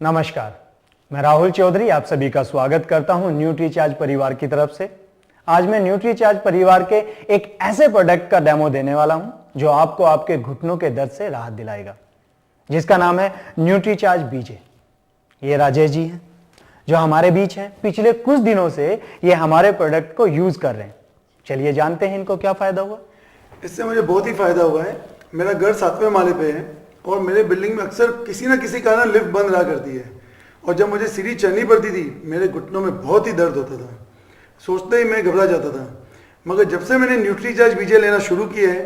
नमस्कार, मैं राहुल चौधरी आप सभी का स्वागत करता हूं न्यूट्रीचार्ज परिवार की तरफ से। आज मैं न्यूट्रीचार्ज परिवार के एक ऐसे प्रोडक्ट का डेमो देने वाला हूं जो आपको आपके घुटनों के दर्द से राहत दिलाएगा, जिसका नाम है न्यूट्रीचार्ज बीजे। ये राजेश जी हैं जो हमारे बीच हैं। पिछले कुछ दिनों से ये हमारे प्रोडक्ट को यूज कर रहे हैं। चलिए जानते हैं इनको क्या फायदा हुआ। इससे मुझे बहुत ही फायदा हुआ है। मेरा घर 7वें माले पे है और मेरे बिल्डिंग में अक्सर किसी ना किसी कारण लिफ्ट बंद रहा करती है और जब मुझे सीढ़ी चढ़नी पड़ती थी मेरे घुटनों में बहुत ही दर्द होता था। सोचते ही मैं घबरा जाता था, मगर जब से मैंने न्यूट्रीचार्ज बीजे लेना शुरू किया है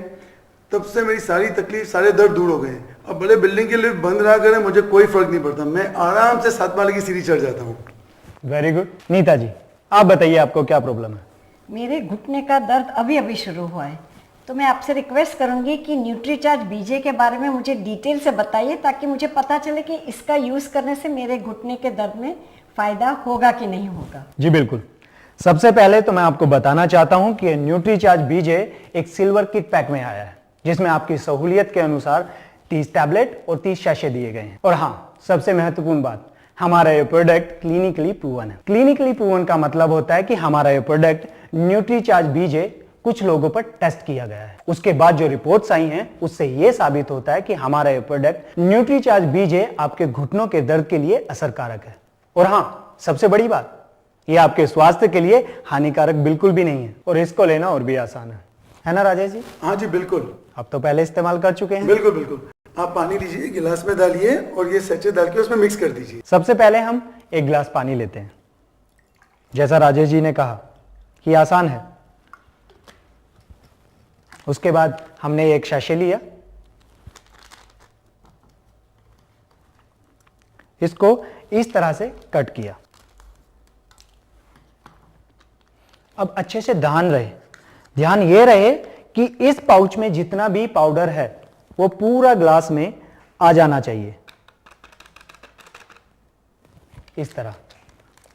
तब से मेरी सारी तकलीफ, सारे दर्द दूर हो गए। अब बड़े बिल्डिंग के लिफ्ट बंद रहा करें, मुझे कोई फर्क नहीं पड़ता। मैं आराम से 7 माले की सीढ़ी चढ़ जाता हूँ। Very good. नीता जी, आप बताइए आपको क्या प्रॉब्लम है। मेरे घुटने का दर्द अभी अभी शुरू हुआ है, तो मैं आपसे रिक्वेस्ट करूंगी कि न्यूट्रीचार्ज बीजे के बारे में मुझे डिटेल से बताइए ताकि मुझे पता चले कि इसका यूज करने से मेरे घुटने के दर्द में फायदा होगा कि नहीं होगा। जी बिल्कुल। सबसे पहले तो मैं आपको बताना चाहता हूं कि न्यूट्रीचार्ज बीजे एक सिल्वर किट पैक में आया है, जिसमें आपकी सहूलियत के अनुसार 30 टैबलेट और 30 शैशे दिए गए हैं। और हाँ, सबसे महत्वपूर्ण बात, हमारा ये प्रोडक्ट क्लिनिकली प्रूवन है। क्लिनिकली प्रूवन का मतलब होता है कि हमारा ये प्रोडक्ट न्यूट्रीचार्ज बीजे कुछ लोगों पर टेस्ट किया गया है। उसके बाद जो रिपोर्ट्स आई हैं उससे यह साबित होता है कि हमारा ये प्रोडक्ट न्यूट्रीचार्ज बीजे आपके घुटनों के दर्द के लिए असरकारक है। और हाँ, सबसे बड़ी बात, ये आपके स्वास्थ्य के लिए हानिकारक बिल्कुल भी नहीं है और इसको लेना और भी आसान है ना राजेश जी? हाँ जी बिल्कुल। आप तो पहले इस्तेमाल कर चुके हैं। बिल्कुल बिल्कुल। आप पानी लीजिए, गिलास में डालिए और ये सैचे डाल के उसमें मिक्स कर दीजिए। सबसे पहले हम एक गिलास पानी लेते हैं। जैसा राजेश जी ने कहा कि आसान है। उसके बाद हमने एक शैशे लिया, इसको इस तरह से कट किया। अब अच्छे से ध्यान ये रहे कि इस पाउच में जितना भी पाउडर है वो पूरा ग्लास में आ जाना चाहिए, इस तरह।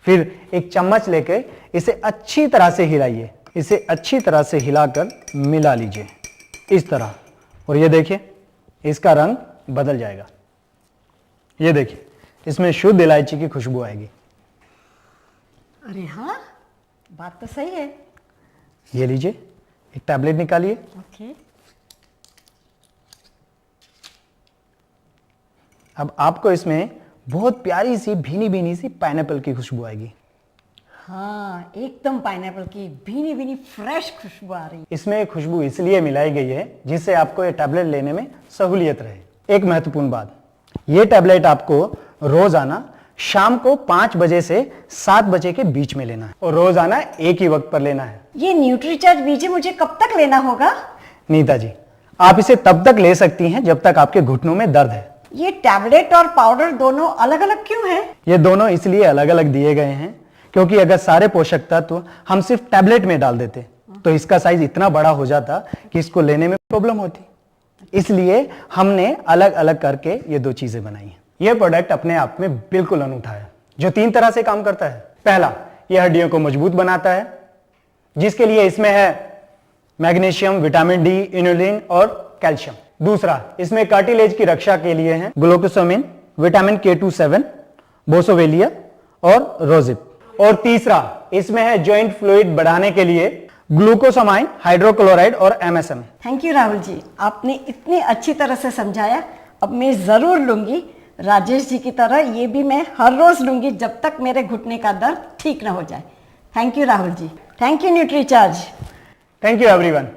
फिर एक चम्मच लेके इसे अच्छी तरह से हिलाइए। इसे अच्छी तरह से हिलाकर मिला लीजिए इस तरह। और ये देखिए, इसका रंग बदल जाएगा। ये देखिए, इसमें शुद्ध इलायची की खुशबू आएगी। अरे हाँ, बात तो सही है। ये लीजिए, एक टैबलेट निकालिए। ओके। अब आपको इसमें बहुत प्यारी सी भीनी भीनी सी पाइनएप्पल की खुशबू आएगी। हाँ, एकदम पाइनएप्पल की भीनी भीनी फ्रेश खुशबू आ रही है। इसमें खुशबू इसलिए मिलाई गई है जिससे आपको ये टैबलेट लेने में सहूलियत रहे। एक महत्वपूर्ण बात, ये टैबलेट आपको रोजाना शाम को 5 बजे से 7 बजे के बीच में लेना है और रोजाना एक ही वक्त पर लेना है। ये न्यूट्रीचार्ज बीजे मुझे कब तक लेना होगा? नीता जी, आप इसे तब तक ले सकती हैं जब तक आपके घुटनों में दर्द है। ये टैबलेट और पाउडर दोनों अलग अलग क्यों हैं? ये दोनों इसलिए अलग अलग दिए गए हैं क्योंकि अगर सारे पोषक तत्व हम सिर्फ टैबलेट में डाल देते तो इसका साइज इतना बड़ा हो जाता कि इसको लेने में प्रॉब्लम होती। इसलिए हमने अलग अलग करके ये 2 चीजें बनाई हैं। यह प्रोडक्ट अपने आप में बिल्कुल अनूठा है, जो 3 तरह से काम करता है। पहला, यह हड्डियों को मजबूत बनाता है, जिसके लिए इसमें है मैग्नीशियम, विटामिन डी, इनुलिन और कैल्शियम। दूसरा, इसमें कार्टिलेज की रक्षा के लिए है ग्लूकोसामिन, विटामिन K27, बोसोवेलिया और रोजिप। और तीसरा, इसमें है जॉइंट फ्लूइड बढ़ाने के लिए ग्लूकोसामाइन, हाइड्रोक्लोराइड और MSM। थैंक यू राहुल जी, आपने इतनी अच्छी तरह से समझाया। अब मैं जरूर लूंगी। राजेश जी की तरह ये भी मैं हर रोज लूंगी जब तक मेरे घुटने का दर्द ठीक ना हो जाए। Thank you Rahul ji. Thank you Nutricharge. Thank you everyone.